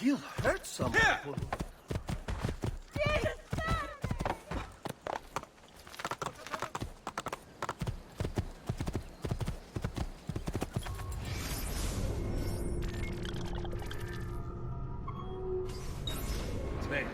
He'll hurt someone. Spain.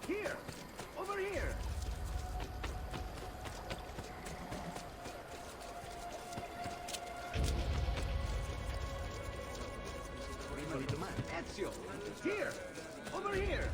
Here! Over here! Ezio! Here! Over here!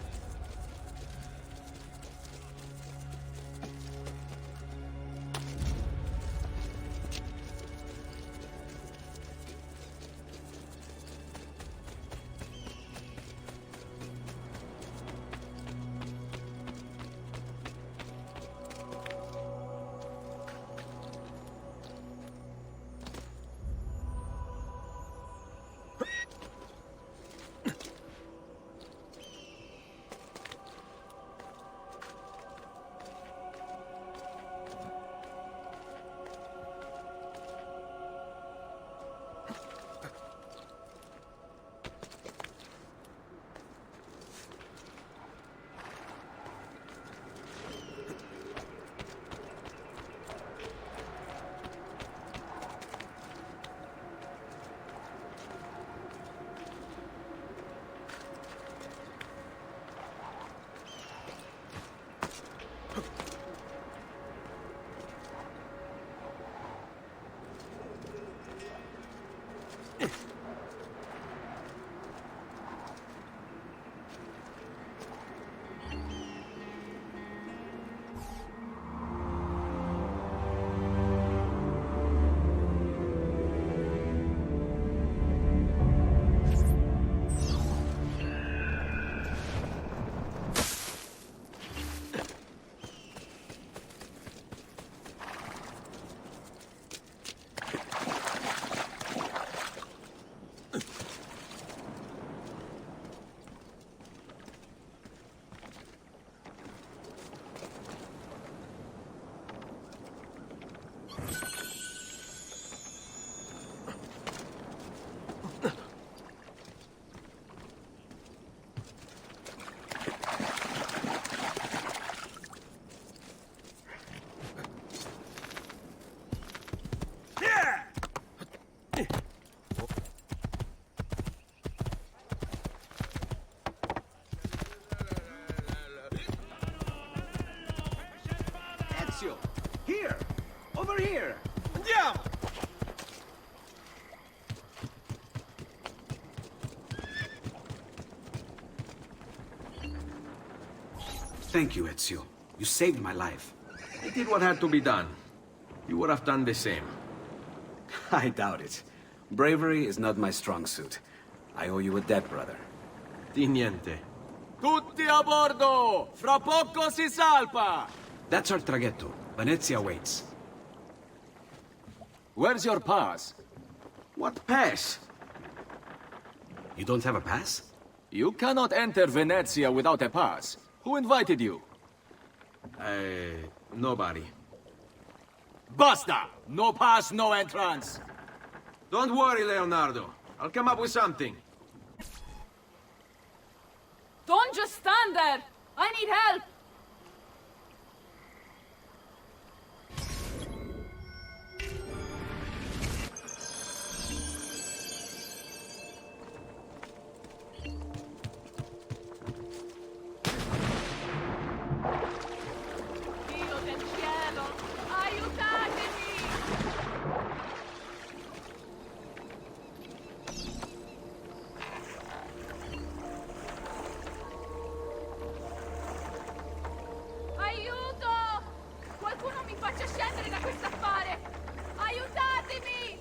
Ezio! Here! Over here! Andiamo! Thank you, Ezio. You saved my life. I did what had to be done. You would have done the same. I doubt it. Bravery is not my strong suit. I owe you a debt, brother. Di niente. Tutti a bordo! Fra poco si salpa! That's our traghetto. Venezia waits. Where's your pass? What pass? You don't have a pass? You cannot enter Venezia without a pass. Who invited you? Nobody. Basta! No pass, no entrance! Don't worry, Leonardo. I'll come up with something. Don't just stand there! I need help! Dio del cielo! Aiutatemi! Aiuto! Qualcuno mi faccia scendere da questo affare! Aiutatemi!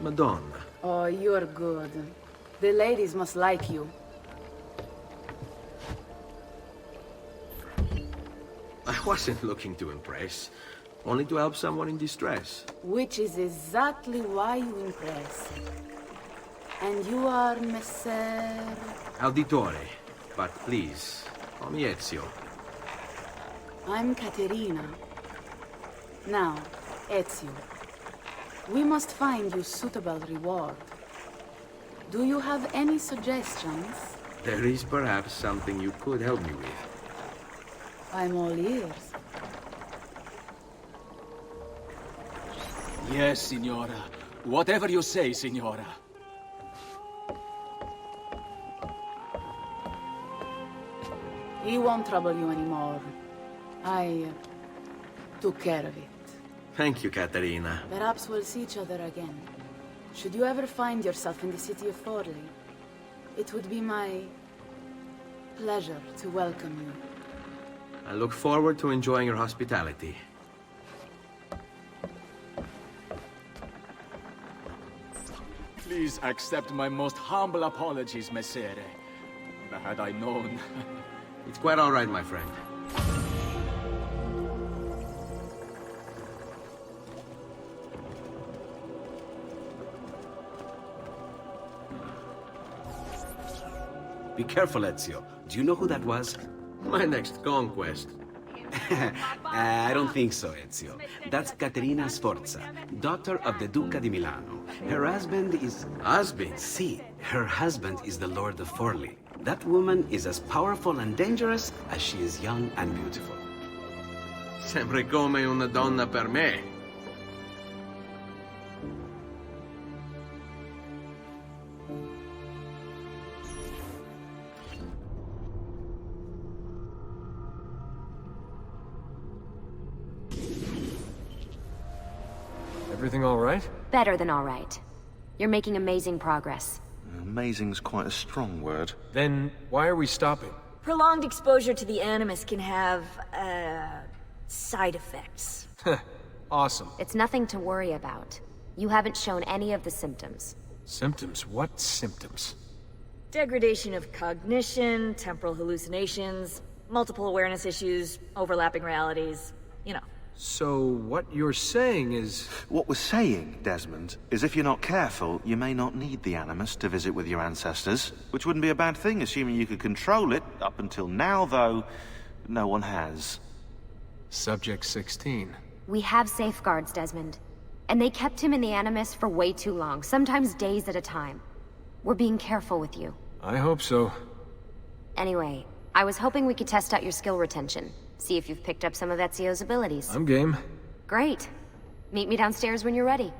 Madonna. Oh, you're good. The ladies must like you. I wasn't looking to impress. Only to help someone in distress. Which is exactly why you impress. And you are Messer... Auditore. But please, call me Ezio. I'm Caterina. Now, Ezio. We must find you suitable reward. Do you have any suggestions? There is perhaps something you could help me with. I'm all ears. Yes, signora. Whatever you say, signora. He won't trouble you anymore. I took care of it. Thank you, Caterina. Perhaps we'll see each other again. Should you ever find yourself in the city of Forli, it would be my pleasure to welcome you. I look forward to enjoying your hospitality. Please accept my most humble apologies, Messere. Had I known... It's quite all right, my friend. Be careful, Ezio. Do you know who that was? My next conquest. I don't think so, Ezio. That's Caterina Sforza, daughter of the Duca di Milano. Her husband is... Husband? See, her husband is the Lord of Forli. That woman is as powerful and dangerous as she is young and beautiful. Sempre come una donna per me. everything all right? Better than all right. You're making amazing progress. Amazing's quite a strong word. Then why are we stopping? Prolonged exposure to the Animus can have, side effects. Awesome. It's nothing to worry about. You haven't shown any of the symptoms. Symptoms? What symptoms? Degradation of cognition, temporal hallucinations, multiple awareness issues, overlapping realities, you know. So what you're saying is... What we're saying, Desmond, is if you're not careful, you may not need the Animus to visit with your ancestors, which wouldn't be a bad thing, assuming you could control it. Up until now, though, no one has. Subject 16. We have safeguards, Desmond. And they kept him in the Animus for way too long, sometimes days at a time. We're being careful with you. I hope so. Anyway, I was hoping we could test out your skill retention. See if you've picked up some of Ezio's abilities. I'm game. Great. Meet me downstairs when you're ready.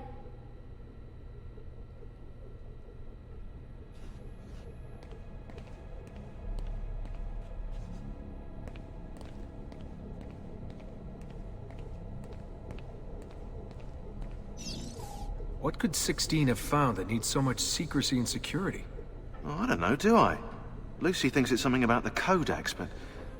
What could 16 have found that needs so much secrecy and security? Oh, I don't know, do I? Lucy thinks it's something about the Codex, but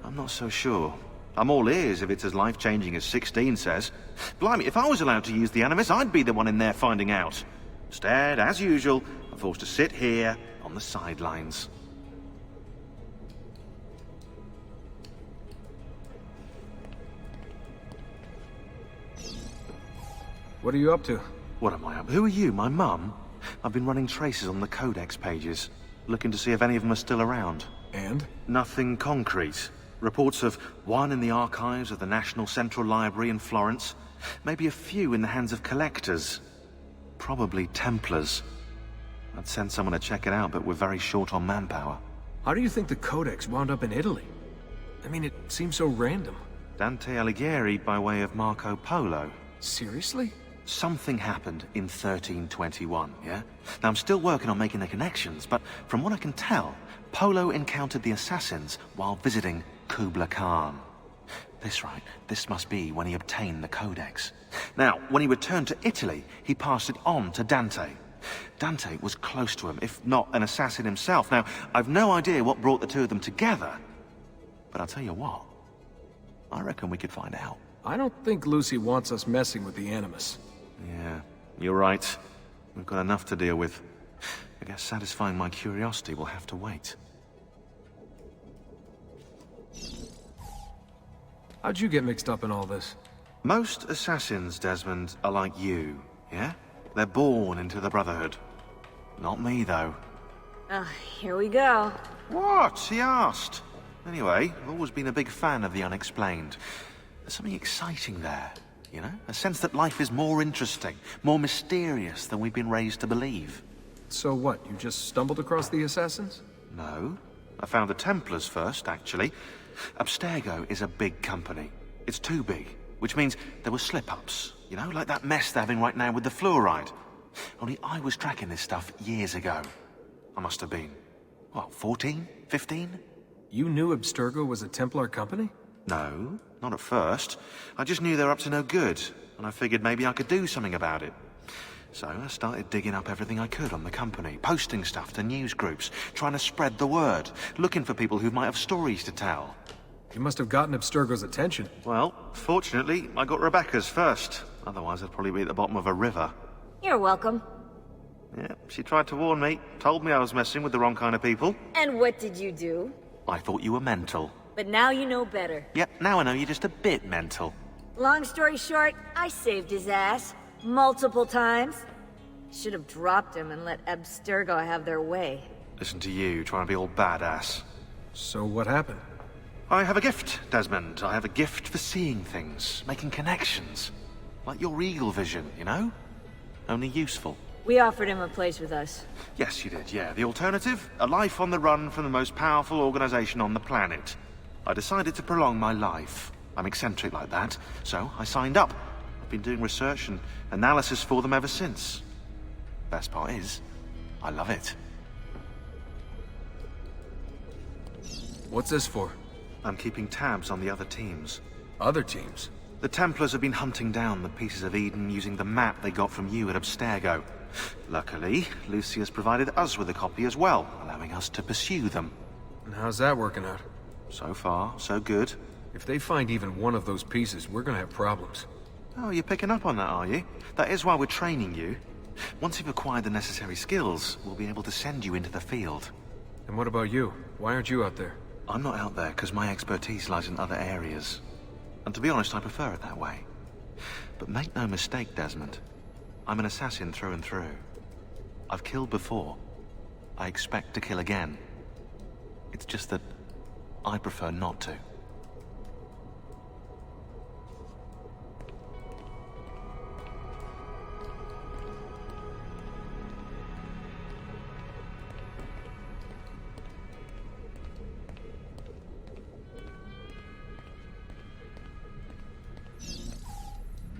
I'm not so sure. I'm all ears if it's as life-changing as 16 says. Blimey, if I was allowed to use the Animus, I'd be the one in there finding out. Instead, as usual, I'm forced to sit here on the sidelines. What are you up to? What am I up? Who are you, my mum? I've been running traces on the Codex pages, looking to see if any of them are still around. And? Nothing concrete. Reports of one in the archives of the National Central Library in Florence. Maybe a few in the hands of collectors. Probably Templars. I'd send someone to check it out, but we're very short on manpower. How do you think the Codex wound up in Italy? I mean, it seems so random. Dante Alighieri by way of Marco Polo. Seriously? Something happened in 1321, yeah? Now, I'm still working on making the connections, but from what I can tell, Polo encountered the assassins while visiting Kubla Khan. This must be when he obtained the Codex. Now, when he returned to Italy, he passed it on to Dante. Dante was close to him, if not an assassin himself. Now, I've no idea what brought the two of them together, but I'll tell you what, I reckon we could find out. I don't think Lucy wants us messing with the Animus. Yeah, you're right. We've got enough to deal with. I guess satisfying my curiosity will have to wait. How'd you get mixed up in all this? Most assassins, Desmond, are like you, yeah? They're born into the Brotherhood. Not me, though. Here we go. What? He asked. Anyway, I've always been a big fan of the unexplained. There's something exciting there, you know? A sense that life is more interesting, more mysterious than we've been raised to believe. So what, you just stumbled across the assassins? No. I found the Templars first, actually. Abstergo is a big company. It's too big, which means there were slip-ups, you know, like that mess they're having right now with the fluoride. Only I was tracking this stuff years ago. I must have been, what, 14? 15? You knew Abstergo was a Templar company? No, not at first. I just knew they were up to no good, and I figured maybe I could do something about it. So I started digging up everything I could on the company, posting stuff to news groups, trying to spread the word, looking for people who might have stories to tell. You must have gotten Abstergo's attention. Well, fortunately, I got Rebecca's first. Otherwise, I'd probably be at the bottom of a river. You're welcome. Yeah, she tried to warn me, told me I was messing with the wrong kind of people. And what did you do? I thought you were mental. But now you know better. Yep, now I know you're just a bit mental. Long story short, I saved his ass. Multiple times. Should have dropped him and let Abstergo have their way. Listen to you, trying to be all badass. So what happened? I have a gift, Desmond. I have a gift for seeing things, making connections. Like your eagle vision, you know? Only useful. We offered him a place with us. Yes, you did, yeah. The alternative? A life on the run from the most powerful organization on the planet. I decided to prolong my life. I'm eccentric like that, so I signed up. I've been doing research and analysis for them ever since. Best part is, I love it. What's this for? I'm keeping tabs on the other teams. Other teams? The Templars have been hunting down the pieces of Eden using the map they got from you at Abstergo. Luckily, Lucius provided us with a copy as well, allowing us to pursue them. And how's that working out? So far, so good. If they find even one of those pieces, we're gonna have problems. Oh, you're picking up on that, are you? That is why we're training you. Once you've acquired the necessary skills, we'll be able to send you into the field. And what about you? Why aren't you out there? I'm not out there because my expertise lies in other areas. And to be honest, I prefer it that way. But make no mistake, Desmond. I'm an assassin through and through. I've killed before. I expect to kill again. It's just that I prefer not to.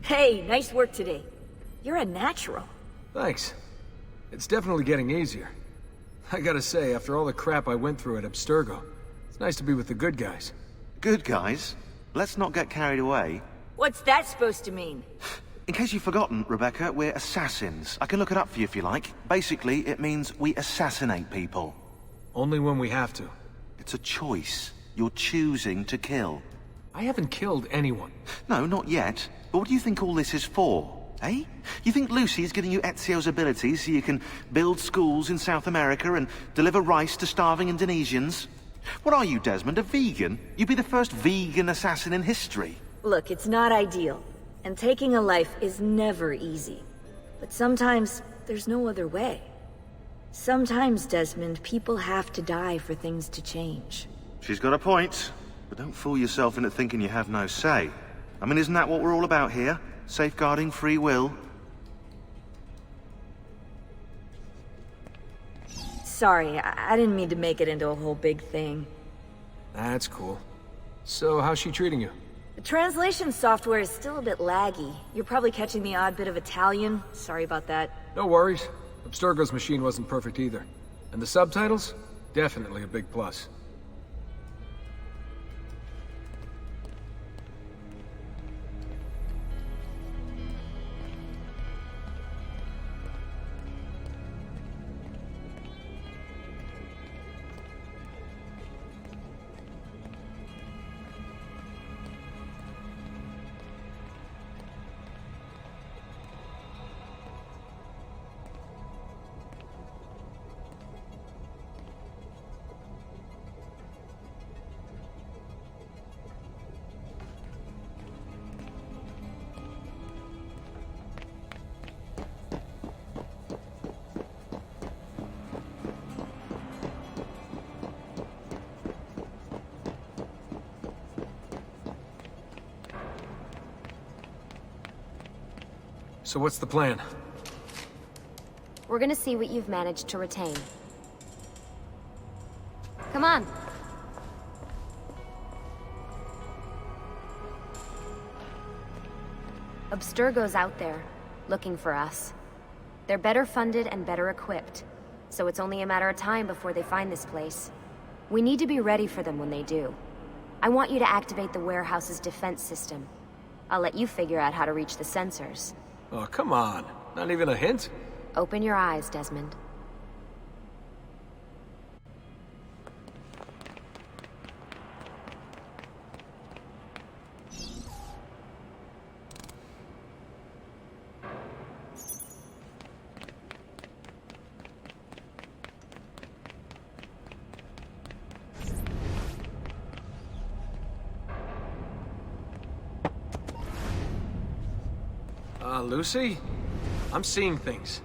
Hey, nice work today. You're a natural. Thanks. It's definitely getting easier. I gotta say, after all the crap I went through at Abstergo, it's nice to be with the good guys. Good guys. Let's not get carried away. What's that supposed to mean? In case you've forgotten, Rebecca, we're assassins. I can look it up for you if you like. Basically, it means we assassinate people. Only when we have to. It's a choice. You're choosing to kill. I haven't killed anyone. No, not yet. But what do you think all this is for? Eh? You think Lucy's giving you Ezio's abilities so you can build schools in South America and deliver rice to starving Indonesians? What are you, Desmond, a vegan? You'd be the first vegan assassin in history. Look, it's not ideal. And taking a life is never easy. But sometimes, there's no other way. Sometimes, Desmond, people have to die for things to change. She's got a point. But don't fool yourself into thinking you have no say. I mean, isn't that what we're all about here? Safeguarding free will? Sorry, I didn't mean to make it into a whole big thing. That's cool. So, how's she treating you? The translation software is still a bit laggy. You're probably catching the odd bit of Italian. Sorry about that. No worries. Abstergo's machine wasn't perfect either. And the subtitles? Definitely a big plus. So what's the plan? We're gonna see what you've managed to retain. Come on. Abstergo's out there, looking for us. They're better funded and better equipped, so it's only a matter of time before they find this place. We need to be ready for them when they do. I want you to activate the warehouse's defense system. I'll let you figure out how to reach the sensors. Oh, come on. Not even a hint? Open your eyes, Desmond. Lucy? I'm seeing things.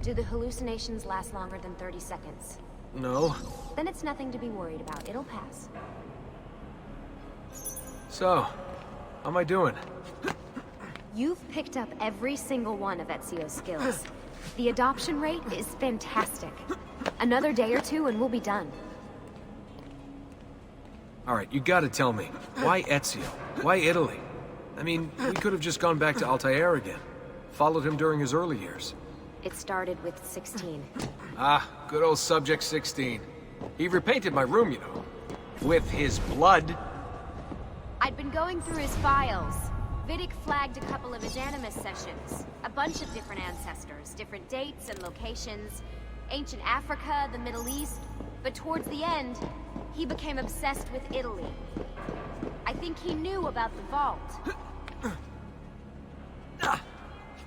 Do the hallucinations last longer than 30 seconds? No. Then it's nothing to be worried about. It'll pass. So, how am I doing? You've picked up every single one of Ezio's skills. The adoption rate is fantastic. Another day or two and we'll be done. Alright, you gotta tell me. Why Ezio? Why Italy? I mean, we could have just gone back to Altair again. Followed him during his early years. It started with 16. Ah, good old Subject 16. He repainted my room, you know. With his blood. I'd been going through his files. Vidic flagged a couple of his Animus sessions. A bunch of different ancestors, different dates and locations. Ancient Africa, the Middle East. But towards the end, he became obsessed with Italy. I think he knew about the vault.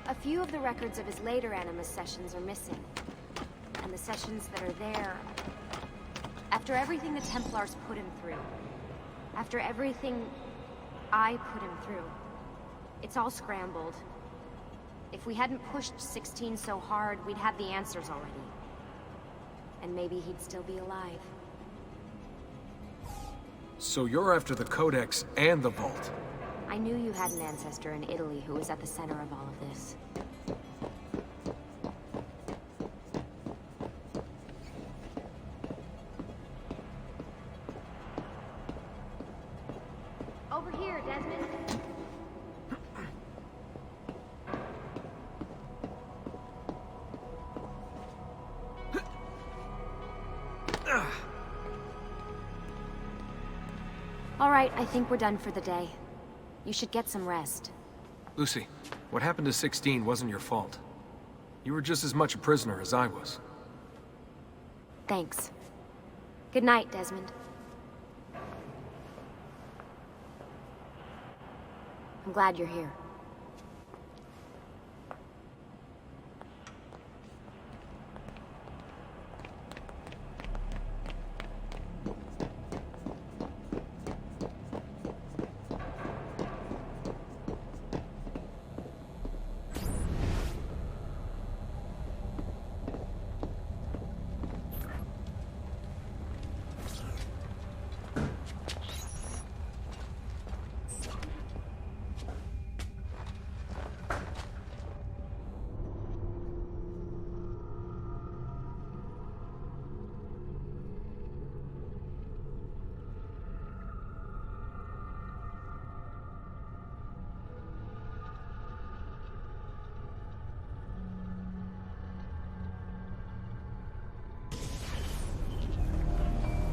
A few of the records of his later Animus sessions are missing. And the sessions that are there... After everything the Templars put him through. After everything I put him through. It's all scrambled. If we hadn't pushed 16 so hard, we'd have the answers already. And maybe he'd still be alive. So you're after the Codex and the Vault? I knew you had an ancestor in Italy who was at the center of all of this. Over here, Desmond. All right, I think we're done for the day. You should get some rest. Lucy, what happened to 16 wasn't your fault. You were just as much a prisoner as I was. Thanks. Good night, Desmond. I'm glad you're here.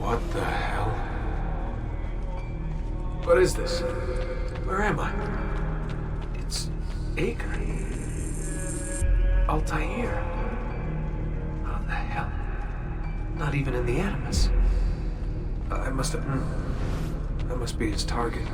What the hell? What is this? Where am I? It's Acre. Altair. How the hell? Not even in the Animus. I must be his target.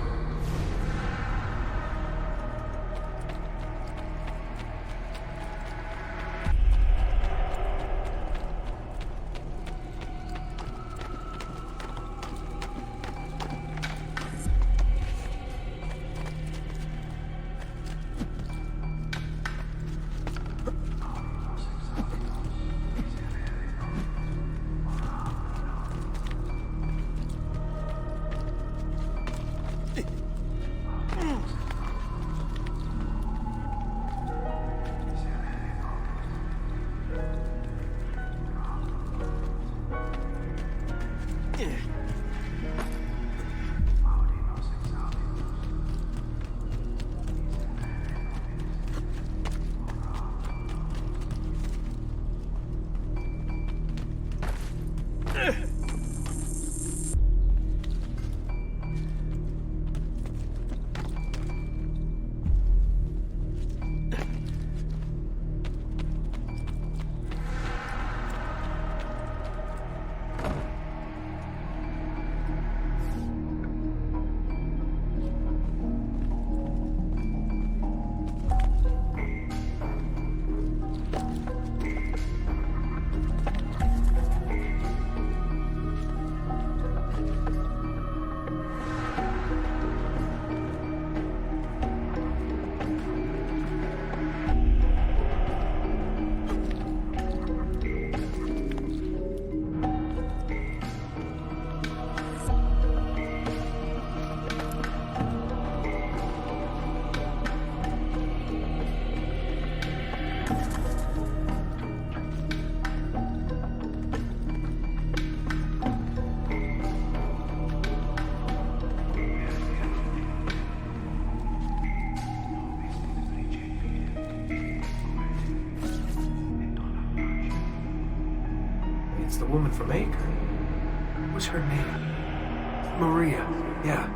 The woman from Acre. What was her name? Maria, yeah.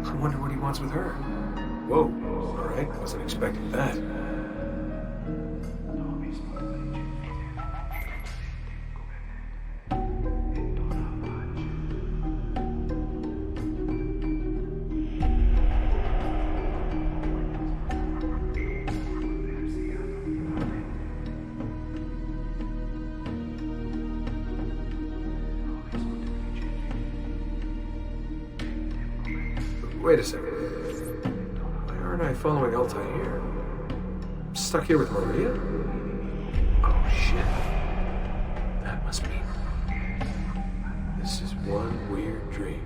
I wonder what he wants with her. Whoa, alright, wasn't expecting that. Wait a second. Why aren't I following Altair? I'm stuck here with Maria? Oh shit. That must mean this is one weird dream.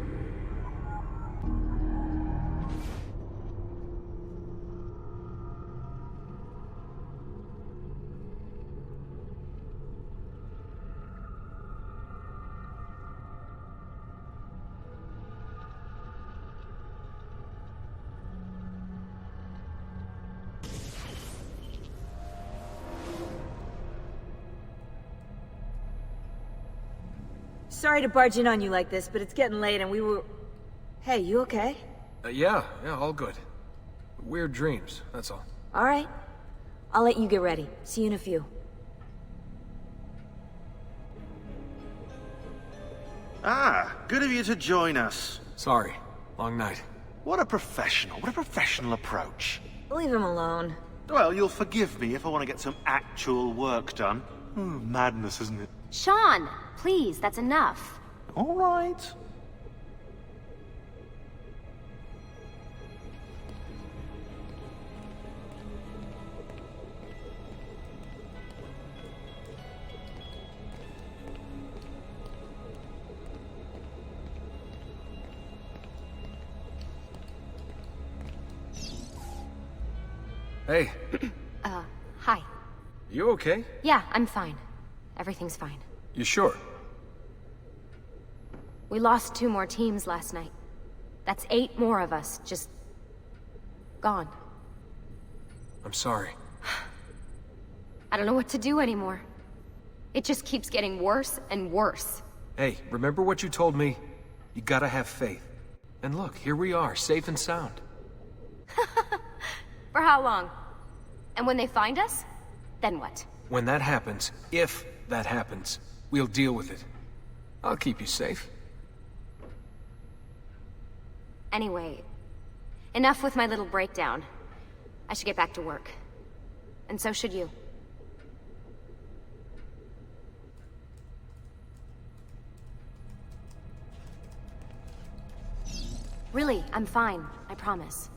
Sorry to barge in on you like this, but it's getting late and we were... Hey, you okay? Yeah, all good. Weird dreams, that's all. Alright. I'll let you get ready. See you in a few. Ah, good of you to join us. Sorry, long night. What a professional approach. Leave him alone. Well, you'll forgive me if I want to get some actual work done. Madness, isn't it? Sean, please, that's enough. All right. Hey. Hi. You okay? Yeah, I'm fine. Everything's fine. You sure? We lost 2 more teams last night. That's 8 more of us, just... gone. I'm sorry. I don't know what to do anymore. It just keeps getting worse and worse. Hey, remember what you told me? You gotta have faith. And look, here we are, safe and sound. For how long? And when they find us, then what? When that happens, if that happens, we'll deal with it. I'll keep you safe. Anyway, enough with my little breakdown. I should get back to work. And so should you. Really, I'm fine. I promise.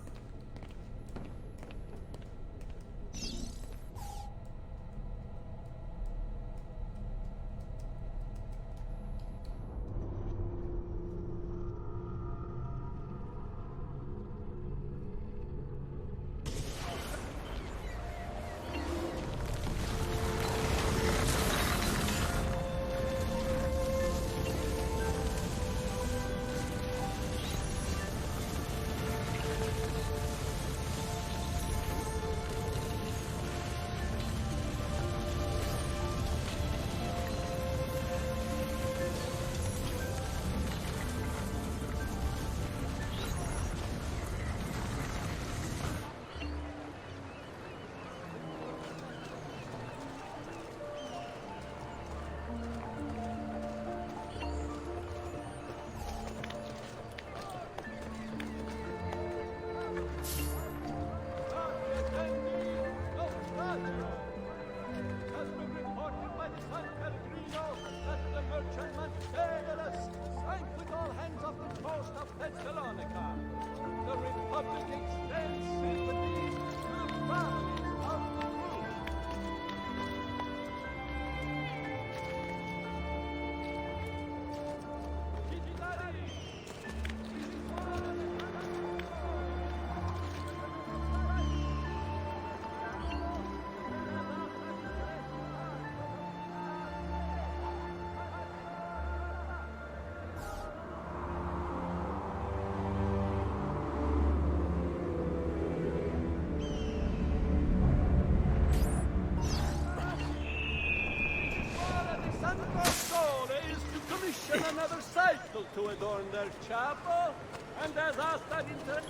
commission another cycle to adorn their chapel, and as us that inter...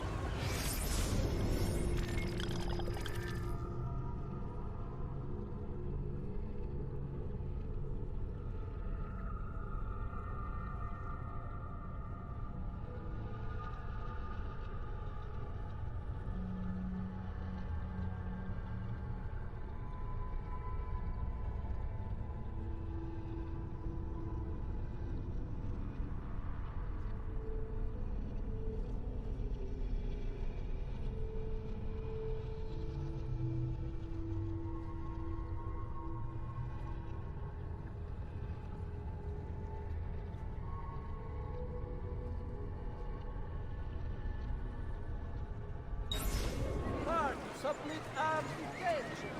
Submit application.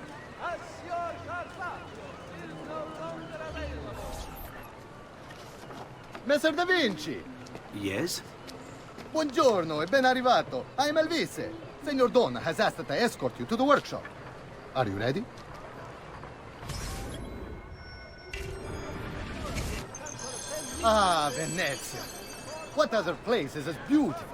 As your Carpaccio is no longer available. Messer Da Vinci! Yes? Buongiorno e ben arrivato. I'm Elvise. Senor Don has asked that I escort you to the workshop. Are you ready? Ah, Venezia. What other place is as beautiful?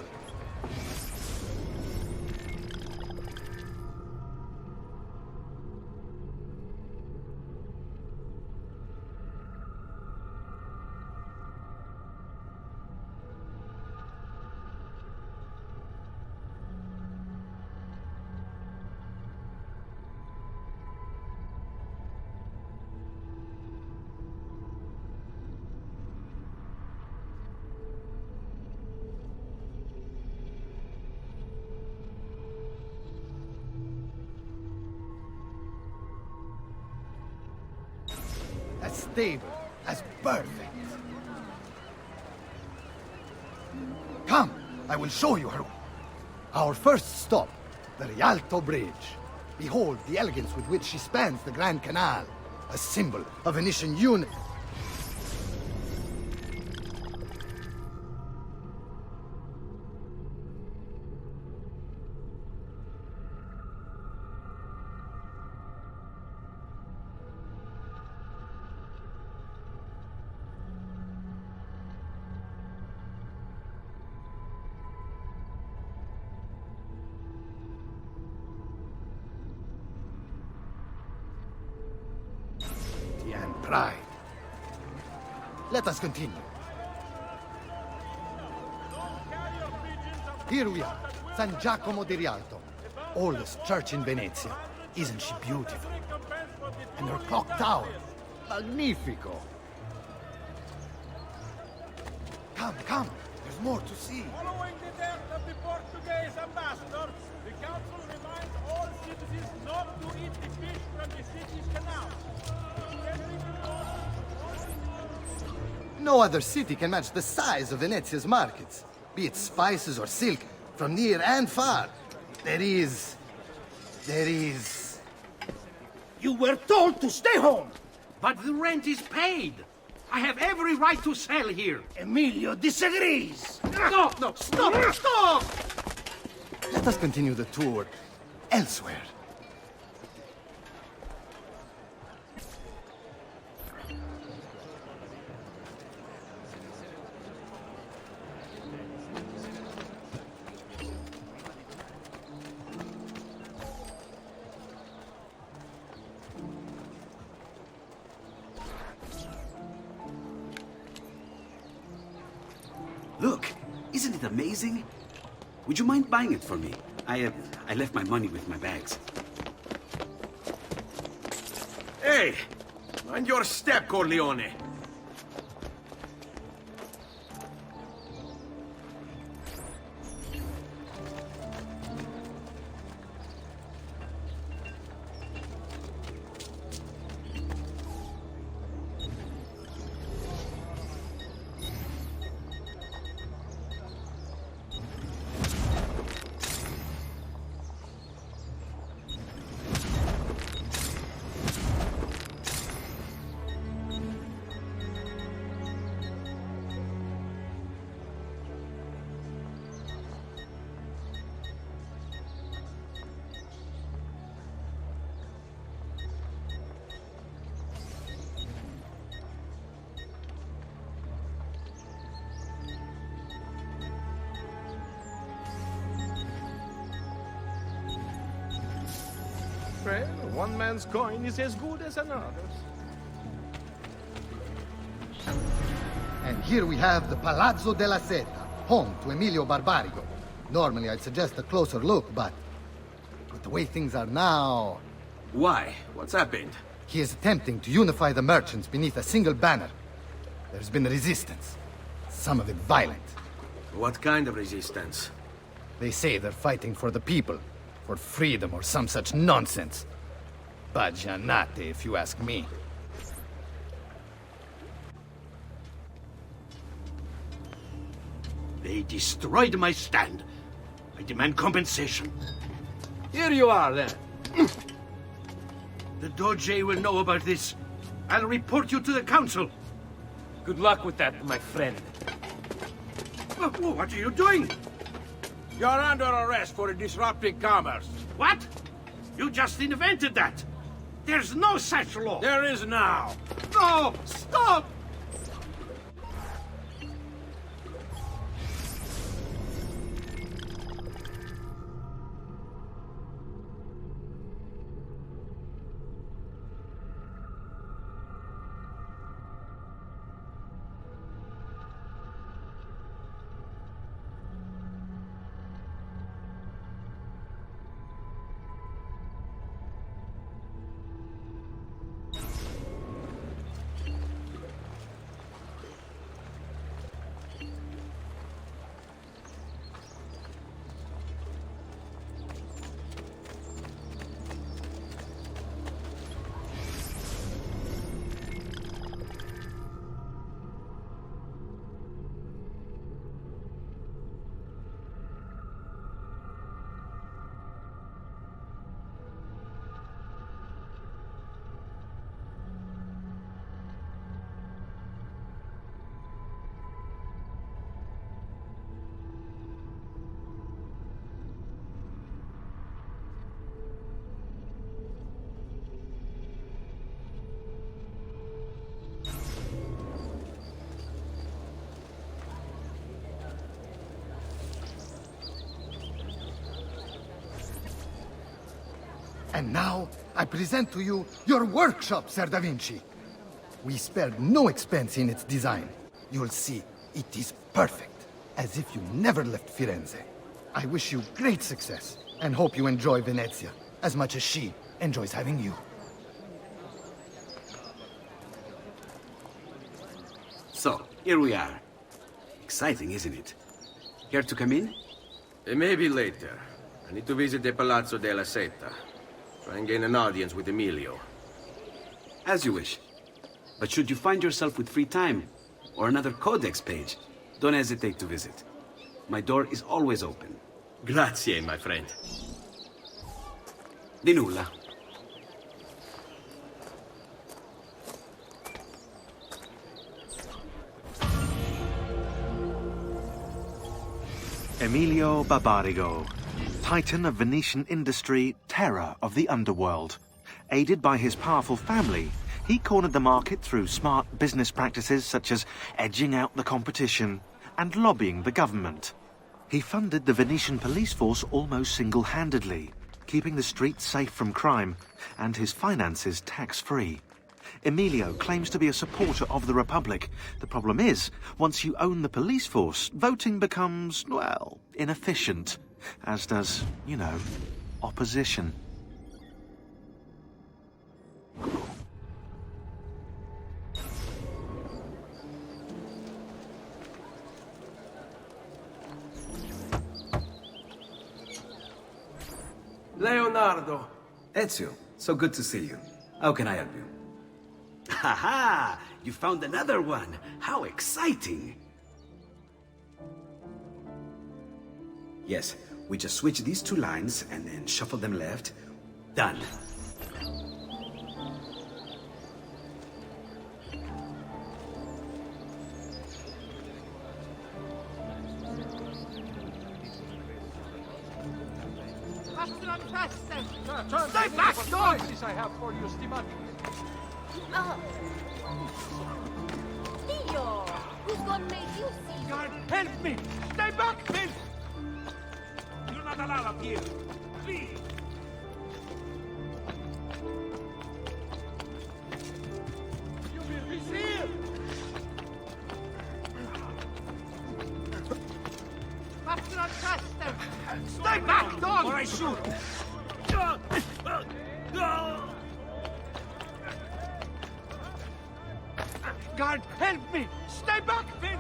As stable, as perfect. Come, I will show you her. Our first stop, the Rialto Bridge. Behold the elegance with which she spans the Grand Canal, a symbol of Venetian unity. And pride. Let us continue. Here we are, San Giacomo di Rialto, oldest church in Venezia. Isn't she beautiful? And her clock tower, magnifico. Come, come, there's more to see. Following the death of the Portuguese ambassador, the council reminds all citizens not to eat the fish from the city's canal. No other city can match the size of Venezia's markets. Be it spices or silk, from near and far. There is... You were told to stay home! But the rent is paid! I have every right to sell here! Emilio disagrees! No, no, stop, stop! Let us continue the tour elsewhere. Look, isn't it amazing? Would you mind buying it for me? I left my money with my bags. Hey! Mind your step, Corleone! One man's coin is as good as another's. And here we have the Palazzo della Seta, home to Emilio Barbarigo. Normally I'd suggest a closer look, but with the way things are now... Why? What's happened? He is attempting to unify the merchants beneath a single banner. There's been resistance, some of it violent. What kind of resistance? They say they're fighting for the people, for freedom or some such nonsense. Baggianate, if you ask me. They destroyed my stand. I demand compensation. Here you are, then. The Doge will know about this. I'll report you to the council. Good luck with that, my friend. What are you doing? You're under arrest for disrupting commerce. What? You just invented that. There's no such law. There is now. No! Stop! And now, I present to you your workshop, Ser Da Vinci. We spared no expense in its design. You'll see, it is perfect, as if you never left Firenze. I wish you great success, and hope you enjoy Venezia, as much as she enjoys having you. So, here we are. Exciting, isn't it? Care to come in? Maybe later. I need to visit the Palazzo della Seta. Try and gain an audience with Emilio. As you wish. But should you find yourself with free time, or another codex page, don't hesitate to visit. My door is always open. Grazie, my friend. Di nulla. Emilio Barbarigo, titan of Venetian industry, terror of the underworld. Aided by his powerful family, he cornered the market through smart business practices such as edging out the competition and lobbying the government. He funded the Venetian police force almost single-handedly, keeping the streets safe from crime and his finances tax-free. Emilio claims to be a supporter of the Republic. The problem is, once you own the police force, voting becomes, well, inefficient. As does, you know, opposition. Leonardo. Ezio, so good to see you. How can I help you? Ha-ha! You found another one! How exciting! Yes, we just switch these two lines and then shuffle them left. Done. Stay back, noise! I have for you, Stimati. Dio! Who's gonna make you see? God, help me! Stay back, please! You're not allowed up here. Please! Stay back, dog! Or I shoot! Guard, help me! Stay back, Finn!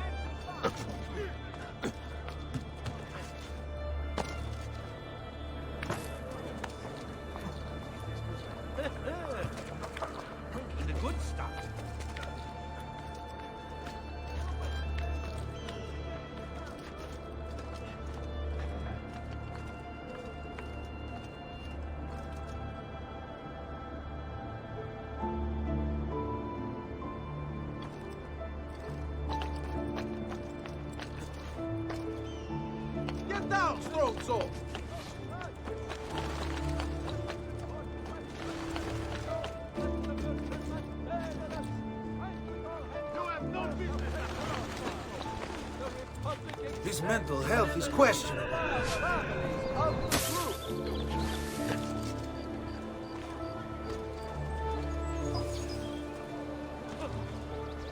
The good stuff. Get down, Strongsoul! His mental health is questionable.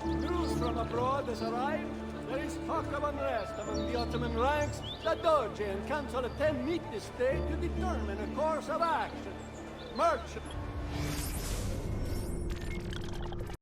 News from abroad has arrived. There is talk of unrest among the Ottoman ranks. The Doge and Council of Ten meet this day to determine a course of action. Merchants.